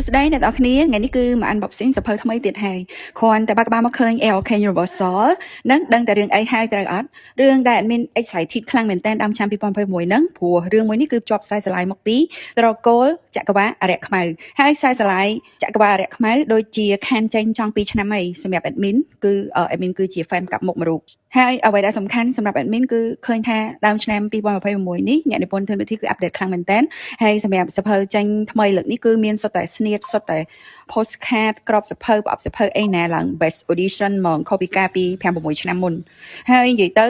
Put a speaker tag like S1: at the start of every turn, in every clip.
S1: ស្ដីអ្នកនរគ្នាថ្ងៃនេះគឺមកអាន boxing សភៅថ្មីទៀតហើយគ្រាន់តែបើក្បាលមកឃើញ LK Universal នឹងដឹងតែរឿងអីហើយត្រូវអត់រឿងដែល admin excited ខ្លាំងមែនតើដើមឆ្នាំ2021ហ្នឹងព្រោះរឿងមួយនេះគឺជាប់ខ្សែស្រឡាយមកពីត្រកូលចក្រវាលអរិយខ្មៅហើយខ្សែស្រឡាយចក្រវាលអរិយខ្មៅដូចជាខានចេញចង់2ឆ្នាំហើយសម្រាប់ admin គឺ admin គឺជា fan កាប់មុខមួយរូបហើយអ្វីដែលសំខាន់សម្រាប់ admin គឺឃើញថាដើមឆ្នាំ2021នេះអ្នកនិពន្ធធ្វើវិធីគឺ update ខ្លាំងមែនតើហើយសម្រាប់សភៅចេញថ្មីលើកនេះគឺមានសុទ្ធតែស្នៀតសុទ្ធតែ postcard ក្របសភៅប្រអប់សភៅអីណាឡើង best audition ហ្មង copy ការពី5-6ឆ្នាំមុនហើយនិយាយទៅ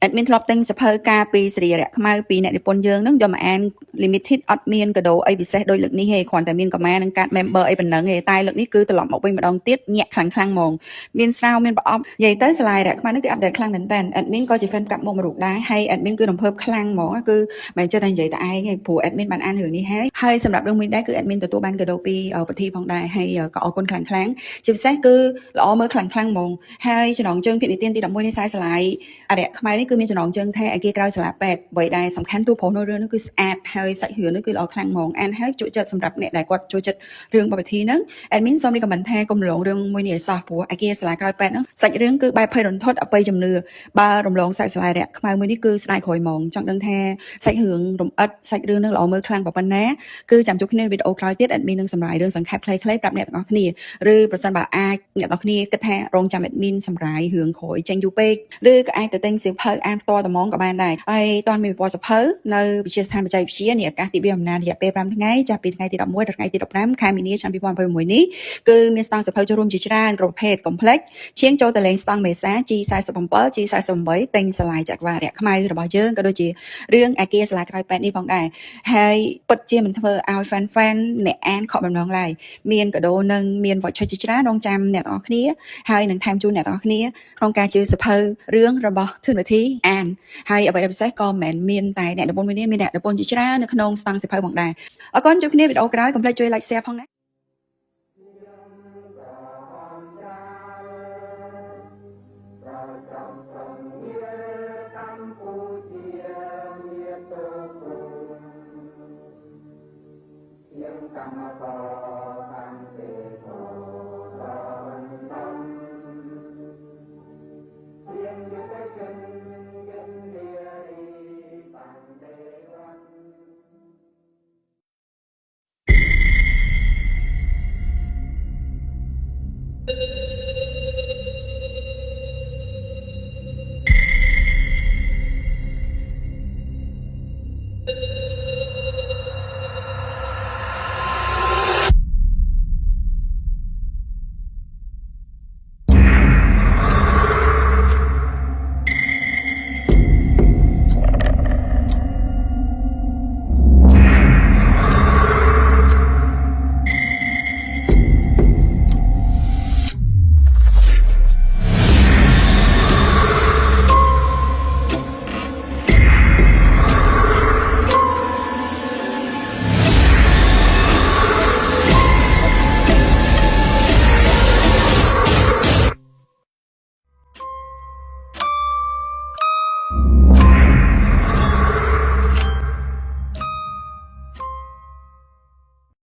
S1: admin ធ្លាប់ទិញសភៅការពីសេរីរៈខ្មៅពីអ្នកនិពន្ធយើងនឹងយកមកអាន limited អត់មានកដោអីពិសេសដូចលើកនេះទេគ្រាន់តែមានកម៉ានិងកាត់ member អីប៉ុណ្ណឹងទេតែលើកនេះគឺត្រឡប់មកវិញម្ដងទៀតញាក់ខ្លាំងហ្មងមានស្រាវមានប្រអប់និយាយទៅសាលារៈខ្មៅនេះគឺ update ខ្លាំងមែនតើ admin ក៏ជា fan កាប់មុខមួយរូបដែរហើយ admin គឺរំភើបខ្លាំងហ្មងគឺមិនចេះតែនិយាយតែឯងទេព្រោះ admin បានអានរឿងនេះហើយសម្រាប់រឿងមួយដែរគឺ admin ទទួលបានកដោពីប្រធីផងដែរហើយក៏អរគុណខ្លាំងជាពិសេសគឺល្អមើលខ្លាំងហ្មងហើយចំណងជើងភាគនិទានទី11នៃខ្សែស្រឡាយអរិយខ្មៅនេះគឺមានចំណងជើងថាឯគេក្រោយសាលាពេទ្យអ្វីដែលសំខាន់ទូប្រុសនៅរឿងនេះគឺស្អាតហើយសាច់រឿងនេះគឺល្អខ្លាំងហ្មងអានហើយជក់ចិត្តសម្រាប់អ្នកដែលគាត់ចូលចិត្តរឿងបបធីហ្នឹង admin សូម recommend ថាកុំរំលងរឿងមួយនេះឲ្យសោះព្រោះឯគេសាលាក្រោយពេទ្យហ្នឹងសាច់រឿងគឺបែបភ័យរន្ធត់អបិយជំនឿបើរំលងសាច់សាលារៈខ្មៅមួយនេះគឺស្ដាយក្រោយហ្មងចង់ដឹងថាសាច់រឿងរំអិតសាច់រឿងហ្នឹងល្អមើលខ្លាំងប៉ុណ្ណាគឺចាំជួបគ្នាវីដេអូក្រោយទៀត admin នឹងសម្រាយរឿងសង្ខេបខ្លីៗប្រាប់អ្នកទាំងអស់គ្នាឬប្រសិនបើអាចអ្នកទាំងអស់គ្នាគិតថារងចាំ admin សម្រាយរឿងក្រោយចេញយូរពេកឬក៏អាចទៅទិញសៀវភៅអានផ្ទាល់តែហ្មងក៏បានដែរហើយតើមានពណ៌សភៅនៅវិទ្យាស្ថានបច្ចេកវិទ្យានៃអាកាសទីវាលអំណាចរយៈពេល5ថ្ងៃចាប់ពីថ្ងៃទី11ដល់ថ្ងៃទី15ខែមីនាឆ្នាំ2021នេះគឺមានស្តង់សភៅចូលរួមជាច្រើនគ្រប់ប្រភេទ complex ជាងចូលទៅលេងស្តង់មេសា G47 G48 ទិញសាលាចក្រវាលរយៈខ្មៅរបស់យើងក៏ដូចជារឿងអាគារសាលាក្រោយពេទ្យនេះផងដែរហើយពិតជាមិនធ្វើឲ្យ fan អ្នកអានខកបំណងឡើយមានកដោនឹងមាន voucher ជាច្រើនរងចាំអ្នកទាំងអស់គ្នាហើយនឹងថែមជូនអ្នកទាំងអស់គ្នាក្នុងការជឿសភៅរឿងរបស់ធនវិធីអានហើយអ្វីដែលពិសេសក៏មិនមែនមានតែអ្នកនិពន្ធមួយនេះមានអ្នកនិពន្ធជាច្រើននៅក្នុងស្តង់សភៅផងដែរអរគុណជួបគ្នាវីដេអូក្រោយកុំភ្លេចជួយ like share ផងណា
S2: កម្មករ